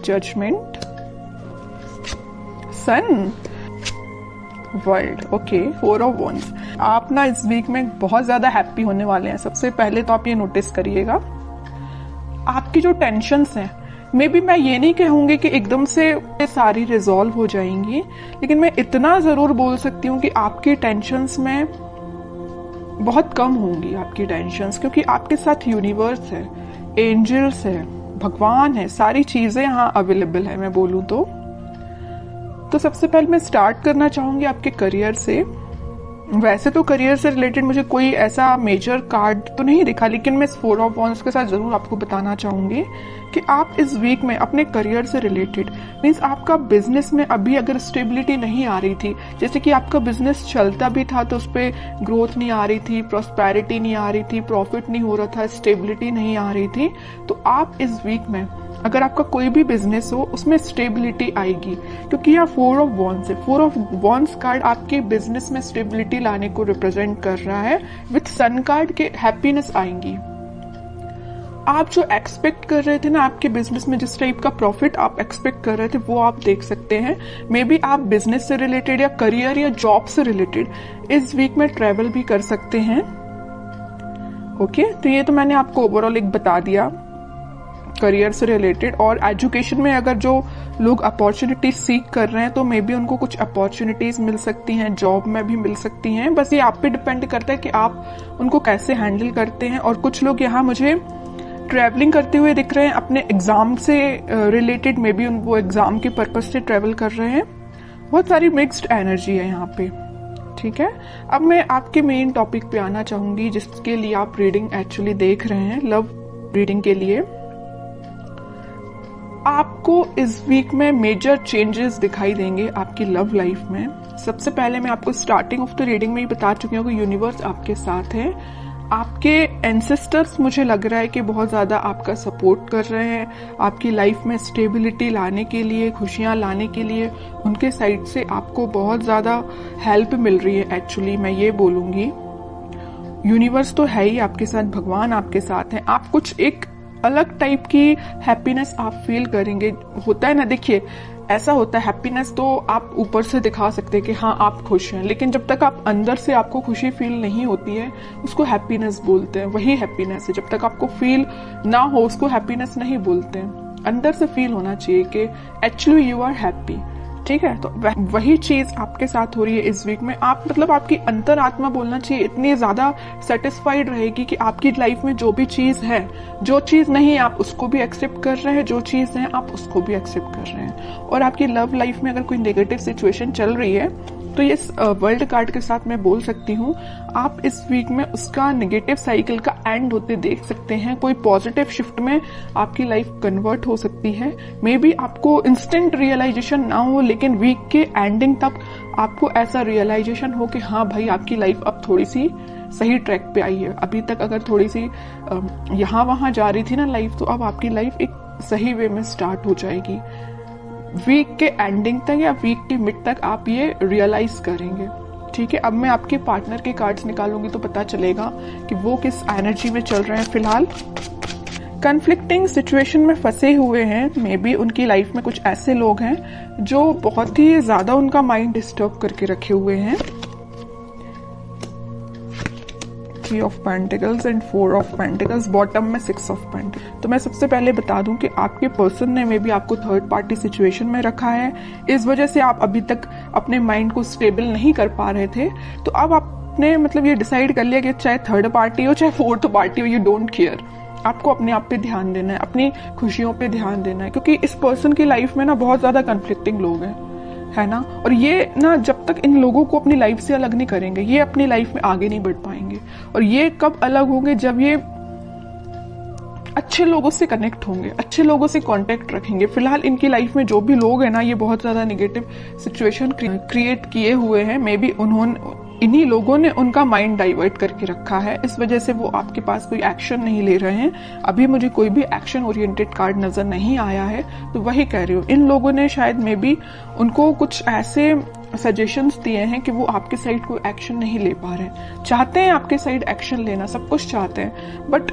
Judgement, sun, world. Okay, 4 of wands. आप ना इस वीक में बहुत ज्यादा हैप्पी होने वाले हैं। सबसे पहले तो आप ये नोटिस करिएगा, आपकी जो टेंशन्स हैं, मे बी मैं ये नहीं कहूंगी कि एकदम से सारी रिजॉल्व हो जाएंगी, लेकिन मैं इतना जरूर बोल सकती हूँ कि आपकी टेंशन्स में बहुत कम होंगी आपकी टेंशन्स, क्योंकि आपके साथ यूनिवर्स है, एंजल्स है, भगवान है, सारी चीजें यहाँ अवेलेबल है मैं बोलूँ तो सबसे पहले मैं स्टार्ट करना चाहूंगी आपके करियर से। वैसे तो करियर से रिलेटेड मुझे कोई ऐसा मेजर कार्ड तो नहीं दिखा, लेकिन मैं इस 4 ऑफ वॉन्ड्स के साथ जरूर आपको बताना चाहूंगी कि आप इस वीक में अपने करियर से रिलेटेड, मीन्स आपका बिजनेस में अभी अगर स्टेबिलिटी नहीं आ रही थी, जैसे कि आपका बिजनेस चलता भी था तो उस पर ग्रोथ नहीं आ रही थी, प्रॉस्पेरिटी नहीं आ रही थी, प्रॉफिट नहीं हो रहा था, स्टेबिलिटी नहीं आ रही थी, तो आप इस वीक में अगर आपका कोई भी बिजनेस हो उसमें स्टेबिलिटी आएगी, क्योंकि यह 4 ऑफ वॉन्ड्स है। 4 ऑफ वॉन्ड्स कार्ड आपके बिजनेस में स्टेबिलिटी लाने को रिप्रेजेंट कर रहा है। विथ सन कार्ड के हैप्पीनेस आएंगी। आप जो एक्सपेक्ट कर रहे थे ना आपके बिजनेस में, जिस टाइप का प्रॉफिट आप एक्सपेक्ट कर रहे थे वो आप देख सकते हैं। मे बी आप बिजनेस से रिलेटेड या करियर या जॉब से रिलेटेड इस वीक में ट्रेवल भी कर सकते हैं। ओके, तो ये तो मैंने आपको ओवरऑल एक बता दिया करियर से रिलेटेड। और एजुकेशन में अगर जो लोग अपॉर्चुनिटी सीख कर रहे हैं तो मे बी उनको कुछ अपॉर्चुनिटीज मिल सकती हैं, जॉब में भी मिल सकती हैं। बस ये आप पे डिपेंड करता है कि आप उनको कैसे हैंडल करते हैं। और कुछ लोग यहाँ मुझे ट्रैवलिंग करते हुए दिख रहे हैं अपने एग्जाम से रिलेटेड, मे बी वो एग्जाम के पर्पज से ट्रैवल कर रहे हैं। बहुत सारी मिक्स्ड एनर्जी है यहाँ पे, ठीक है। अब मैं आपके मेन टॉपिक पे आना चाहूंगी जिसके लिए आप रीडिंग एक्चुअली देख रहे हैं, लव रीडिंग के लिए। आपको इस वीक में मेजर चेंजेस दिखाई देंगे आपकी लव लाइफ में। सबसे पहले मैं आपको स्टार्टिंग ऑफ द रीडिंग में ही बता चुकी हूँ कि यूनिवर्स आपके साथ है। आपके एंसेस्टर्स मुझे लग रहा है कि बहुत ज्यादा आपका सपोर्ट कर रहे हैं, आपकी लाइफ में स्टेबिलिटी लाने के लिए, खुशियां लाने के लिए उनके साइड से आपको बहुत ज्यादा हेल्प मिल रही है। एक्चुअली मैं ये बोलूंगी यूनिवर्स तो है ही आपके साथ, भगवान आपके साथ है। आप कुछ एक अलग टाइप की हैप्पीनेस आप फील करेंगे। होता है ना, देखिए ऐसा होता है, हैप्पीनेस तो आप ऊपर से दिखा सकते हैं कि हाँ आप खुश हैं, लेकिन जब तक आप अंदर से आपको खुशी फील नहीं होती है उसको हैप्पीनेस बोलते हैं। वही हैप्पीनेस है, जब तक आपको फील ना हो उसको हैप्पीनेस नहीं बोलते हैं। अंदर से फील होना चाहिए कि एक्चुअली यू आर हैप्पी, ठीक है। तो वही चीज आपके साथ हो रही है इस वीक में। आप मतलब आपकी अंतरात्मा बोलना चाहिए इतनी ज्यादा सेटिस्फाइड रहेगी कि आपकी लाइफ में जो भी चीज है, जो चीज नहीं आप उसको भी एक्सेप्ट कर रहे हैं, जो चीज है आप उसको भी एक्सेप्ट कर रहे हैं। और आपकी लव लाइफ में अगर कोई नेगेटिव सिचुएशन चल रही है तो ये वर्ल्ड कार्ड के साथ मैं बोल सकती हूँ आप इस वीक में उसका नेगेटिव साइकिल का एंड होते देख सकते हैं। कोई पॉजिटिव शिफ्ट में आपकी लाइफ कन्वर्ट हो सकती है। मे बी आपको इंस्टेंट रियलाइजेशन ना हो, लेकिन वीक के एंडिंग तक आपको ऐसा रियलाइजेशन हो कि हाँ भाई आपकी लाइफ अब थोड़ी सी सही ट्रैक पे आई है। अभी तक अगर थोड़ी सी यहाँ वहां जा रही थी ना लाइफ, तो अब आपकी लाइफ एक सही वे में स्टार्ट हो जाएगी। वीक के एंडिंग तक या वीक के मिड तक आप ये रियलाइज करेंगे, ठीक है। अब मैं आपके पार्टनर के कार्ड्स निकालूंगी तो पता चलेगा कि वो किस एनर्जी में चल रहे हैं फिलहाल। कन्फ्लिक्टिंग सिचुएशन में फंसे हुए हैं, मे बी उनकी लाइफ में कुछ ऐसे लोग हैं जो बहुत ही ज्यादा उनका माइंड डिस्टर्ब करके रखे हुए हैं। 3 of pentacles and 4 of pentacles, bottom में 6 ऑफ पेंटिकल्स। तो मैं सबसे पहले बता दूं कि आपके पर्सन ने मे बी आपको थर्ड पार्टी सिचुएशन में रखा है। इस वजह से आप अभी तक अपने माइंड को स्टेबल नहीं कर पा रहे थे। तो अब आपने मतलब ये डिसाइड कर लिया कि चाहे थर्ड पार्टी हो चाहे फोर्थ पार्टी हो, यू डोंट केयर। आपको अपने आप पे ध्यान देना है, अपनी खुशियों पे ध्यान देना है, क्योंकि इस पर्सन की लाइफ में ना बहुत ज्यादा कन्फ्लिक्टिंग लोग हैं, है ना। और ये ना जब तक इन लोगों को अपनी लाइफ से अलग नहीं करेंगे, ये अपनी लाइफ में आगे नहीं बढ़ पाएंगे। और ये कब अलग होंगे, जब ये अच्छे लोगों से कनेक्ट होंगे, अच्छे लोगों से कांटेक्ट रखेंगे। फिलहाल इनकी लाइफ में जो भी लोग हैं ना, ये बहुत ज्यादा नेगेटिव सिचुएशन क्रिएट किए हुए हैं। मे बी इन्हीं लोगों ने उनका माइंड डाइवर्ट करके रखा है, इस वजह से वो आपके पास कोई एक्शन नहीं ले रहे हैं। अभी मुझे कोई भी एक्शन ओरिएंटेड कार्ड नजर नहीं आया है, तो वही कह रही हूँ इन लोगों ने शायद मे बी उनको कुछ ऐसे सजेशंस दिए हैं कि वो आपके साइड कोई एक्शन नहीं ले पा रहे हैं। चाहते हैं आपके साइड एक्शन लेना, सब कुछ चाहते हैं, बट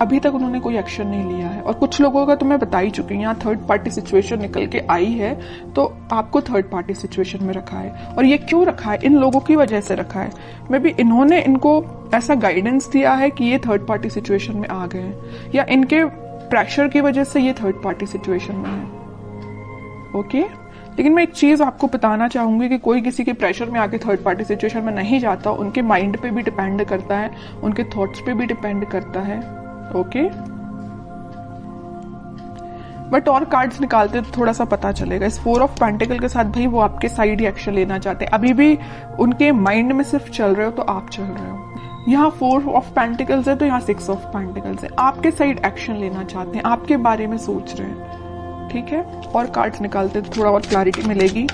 अभी तक उन्होंने कोई एक्शन नहीं लिया है। और कुछ लोगों का तो मैं बता ही चुकी हूँ, यहाँ थर्ड पार्टी सिचुएशन निकल के आई है, तो आपको थर्ड पार्टी सिचुएशन में रखा है। और ये क्यों रखा है? इन लोगों की वजह से रखा है। मे बी इन्होंने इनको ऐसा गाइडेंस दिया है कि ये थर्ड पार्टी सिचुएशन में आ गए हैं, या इनके प्रेशर की वजह से ये थर्ड पार्टी सिचुएशन में है। ओके, लेकिन मैं एक चीज आपको बताना चाहूंगी कि कोई किसी के प्रेशर में आके थर्ड पार्टी सिचुएशन में नहीं जाता। उनके माइंड पे भी डिपेंड करता है, उनके थॉट्स पे भी डिपेंड करता है। ओके, बट और कार्ड्स निकालते तो थोड़ा सा पता चलेगा। इस 4 ऑफ पेंटिकल के साथ भाई वो आपके साइड ही एक्शन लेना चाहते हैं। अभी भी उनके माइंड में सिर्फ चल रहे हो तो आप चल रहे हो। यहाँ 4 ऑफ पेंटिकल्स है तो यहाँ 6 ऑफ पेंटिकल्स है। आपके साइड एक्शन लेना चाहते हैं, आपके बारे में सोच रहे हैं। ठीक है, और कार्ड्स निकालते तो थोड़ा और क्लैरिटी मिलेगी।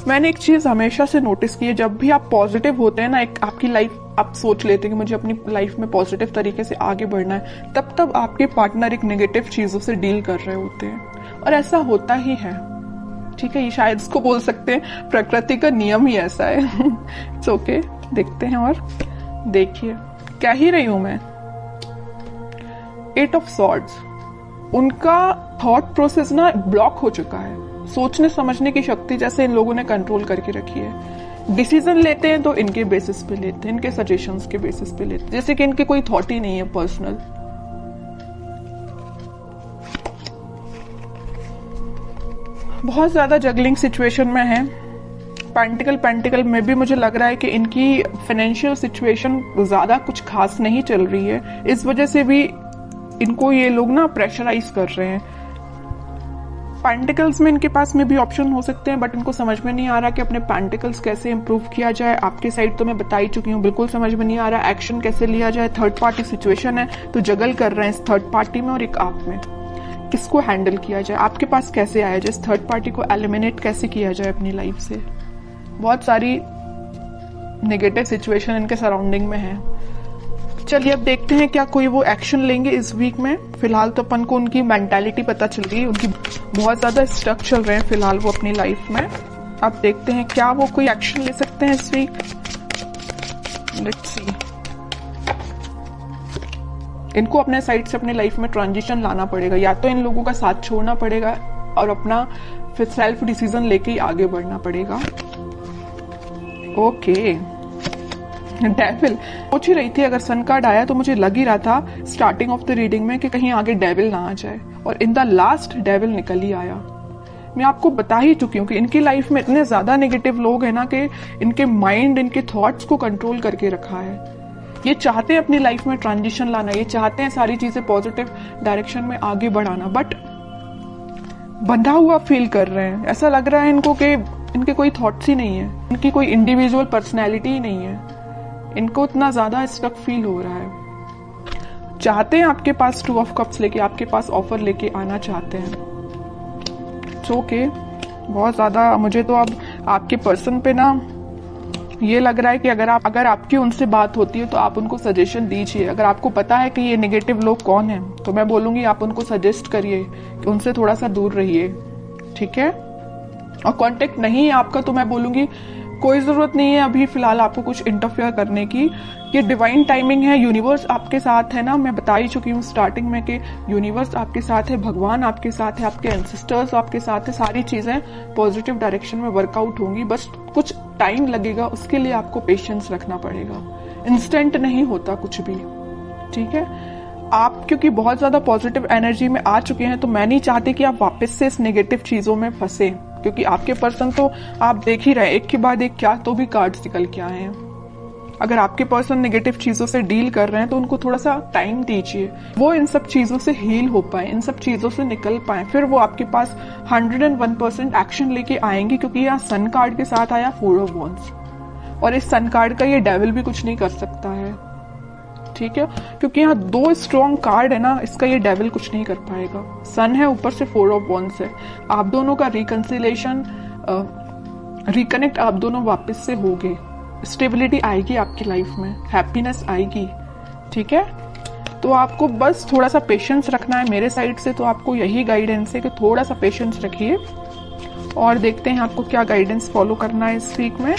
मैंने एक चीज हमेशा से नोटिस की है, जब भी आप पॉजिटिव होते हैं ना, एक आपकी लाइफ आप सोच लेते हैं कि मुझे अपनी लाइफ में पॉजिटिव तरीके से आगे बढ़ना है, तब आपके पार्टनर एक नेगेटिव चीजों से डील कर रहे होते हैं। और ऐसा होता ही है। ठीक है, ये शायद इसको बोल सकते हैं प्रकृति का नियम ही ऐसा है। इट्स ओके, देखते हैं। और देखिए क्या ही रही हूं मैं, 8 ऑफ सॉर्ड्स। उनका थॉट प्रोसेस ना ब्लॉक हो चुका है। सोचने समझने की शक्ति जैसे इन लोगों ने कंट्रोल करके रखी है। डिसीजन लेते हैं तो इनके बेसिस पे लेते हैं, इनके सजेशंस के बेसिस पे लेते हैं, जैसे कि इनके कोई थॉट ही नहीं है पर्सनल। बहुत ज्यादा जगलिंग सिचुएशन में है। पेंटिकल में भी मुझे लग रहा है कि इनकी फाइनेंशियल सिचुएशन ज्यादा कुछ खास नहीं चल रही है। इस वजह से भी इनको ये लोग ना प्रेशराइज कर रहे हैं। पेंटिकल्स में इनके पास में भी ऑप्शन हो सकते हैं, बट इनको समझ में नहीं आ रहा कि अपने पेंटिकल्स कैसे इंप्रूव किया जाए। आपके साइड तो मैं बता ही चुकी हूँ, बिल्कुल समझ में नहीं आ रहा एक्शन कैसे लिया जाए। थर्ड पार्टी सिचुएशन है तो जगल कर रहे हैं इस थर्ड पार्टी में और एक आप में। किसको हैंडल किया जाए, आपके पास कैसे आया जाए, इस थर्ड पार्टी को एलिमिनेट कैसे किया जाए अपनी लाइफ से। बहुत सारी नेगेटिव सिचुएशन इनके सराउंडिंग में है। चलिए अब देखते हैं क्या कोई वो एक्शन लेंगे इस वीक में। फिलहाल तो अपन को उनकी मेंटालिटी पता चल गई, उनकी बहुत ज्यादा स्टक चल रहे हैं फिलहाल वो अपनी लाइफ में। अब देखते हैं क्या वो कोई एक्शन ले सकते हैं इस वीक। Let's see. इनको अपने साइड से अपने लाइफ में ट्रांजिशन लाना पड़ेगा, या तो इन लोगों का साथ छोड़ना पड़ेगा और अपना फिर सेल्फ डिसीजन लेके ही आगे बढ़ना पड़ेगा। ओके, डेविल सोच ही रही थी, अगर सन कार्ड आया तो मुझे लग ही रहा था स्टार्टिंग ऑफ द रीडिंग में कि कहीं आगे डेविल ना आ जाए, और इन द लास्ट डेविल निकल ही आया। मैं आपको बता ही चुकी हूँ कि इनकी लाइफ में इतने ज्यादा नेगेटिव लोग हैं ना कि इनके माइंड इनके थॉट्स को कंट्रोल करके रखा है। ये चाहते हैं अपनी लाइफ में ट्रांजिशन लाना, ये चाहते हैं सारी चीजें पॉजिटिव डायरेक्शन में आगे बढ़ाना, बट बंधा हुआ फील कर रहे हैं। ऐसा लग रहा है इनको कि इनके कोई थॉट्स ही नहीं है, इनकी कोई इंडिविजुअल पर्सनैलिटी ही नहीं है। इनको इतना ज्यादा स्टक फील हो रहा है। चाहते हैं आपके पास 2 ऑफ कप्स लेके, आपके पास ऑफर लेके आना चाहते हैं। ओके, बहुत ज्यादा मुझे तो अब आपके पर्सन पे ना ये लग रहा है कि अगर आपकी उनसे बात होती है तो आप उनको सजेशन दीजिए। अगर आपको पता है कि ये नेगेटिव लोग कौन हैं तो मैं बोलूंगी आप उनको सजेस्ट करिए कि उनसे थोड़ा सा दूर रहिए। ठीक है, और कांटेक्ट नहीं है आपका तो मैं बोलूंगी कोई जरूरत नहीं है अभी फिलहाल आपको कुछ इंटरफेयर करने की। ये डिवाइन टाइमिंग है, यूनिवर्स आपके साथ है ना। मैं बता ही चुकी हूँ स्टार्टिंग में कि यूनिवर्स आपके साथ है, भगवान आपके साथ है, आपके एंसेस्टर्स आपके साथ है। सारी चीजें पॉजिटिव डायरेक्शन में वर्कआउट होंगी, बस कुछ टाइम लगेगा, उसके लिए आपको पेशेंस रखना पड़ेगा। इंस्टेंट नहीं होता कुछ भी। ठीक है, आप क्योंकि बहुत ज्यादा पॉजिटिव एनर्जी में आ चुके हैं तो मैं नहीं चाहती कि आप वापस से इस नेगेटिव चीजों में फंसे, क्योंकि आपके पर्सन तो आप देख ही रहे एक के बाद एक क्या तो भी कार्ड्स निकल के आए हैं। अगर आपके पर्सन नेगेटिव चीजों से डील कर रहे हैं तो उनको थोड़ा सा टाइम दीजिए, वो इन सब चीजों से हील हो पाए, इन सब चीजों से निकल पाए, फिर वो आपके पास 101% एक्शन लेके आएंगे। क्योंकि यहाँ सन कार्ड के साथ आया 4 ऑफ वॉन्ड्स, और इस सन कार्ड का ये डेविल भी कुछ नहीं कर सकता है। ठीक है, क्योंकि यहाँ 2 स्ट्रॉन्ग कार्ड है ना, इसका ये डेविल कुछ नहीं कर पाएगा। सन है, ऊपर से 4 ऑफ वॉन्ड्स है। आप दोनों का रिकंसिलेशन रिकनेक्ट आप दोनों वापस से होगे, स्टेबिलिटी आएगी आपकी लाइफ में, हैप्पीनेस आएगी। ठीक है, तो आपको बस थोड़ा सा पेशेंस रखना है मेरे साइड से। तो आपको यही गाइडेंस है कि थोड़ा सा पेशेंस रखिए, और देखते हैं आपको क्या गाइडेंस फॉलो करना है इस वीक में।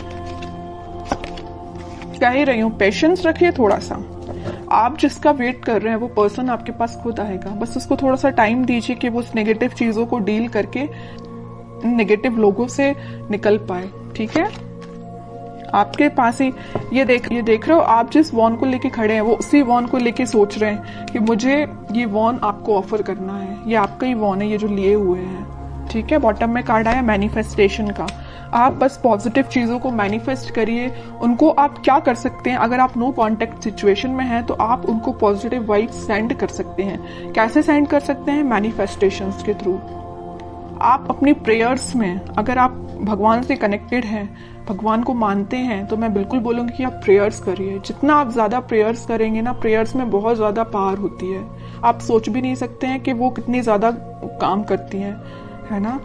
कह ही रही हूँ, पेशेंस रखिए थोड़ा सा। आप जिसका वेट कर रहे हैं वो पर्सन आपके पास खुद आएगा, बस उसको थोड़ा सा टाइम दीजिए कि वो उस नेगेटिव चीजों को डील करके नेगेटिव लोगों से निकल पाए। ठीक है, आपके पास ही ये देख रहे हो, आप जिस वॉन को लेके खड़े हैं वो उसी वॉन को लेके सोच रहे हैं कि मुझे ये वॉन आपको ऑफर करना है, ये आपका ही वॉन है ये जो लिए हुए हैं। ठीक है, बॉटम में कार्ड आया मैनिफेस्टेशन का। आप बस पॉजिटिव चीजों को मैनिफेस्ट करिए। उनको आप क्या कर सकते हैं, अगर आप नो कांटेक्ट सिचुएशन में हैं तो आप उनको पॉजिटिव वाइब्स सेंड कर सकते हैं। कैसे सेंड कर सकते हैं? मैनिफेस्टेशंस के थ्रू। आप अपनी प्रेयर्स में, अगर आप भगवान से कनेक्टेड हैं, भगवान को मानते हैं, तो मैं बिल्कुल बोलूंगी कि आप प्रेयर्स करिए। जितना आप ज्यादा प्रेयर्स करेंगे ना, प्रेयर्स में बहुत ज्यादा पावर होती है। आप सोच भी नहीं सकते हैं कि वो कितनी ज्यादा काम करती हैं, है ना।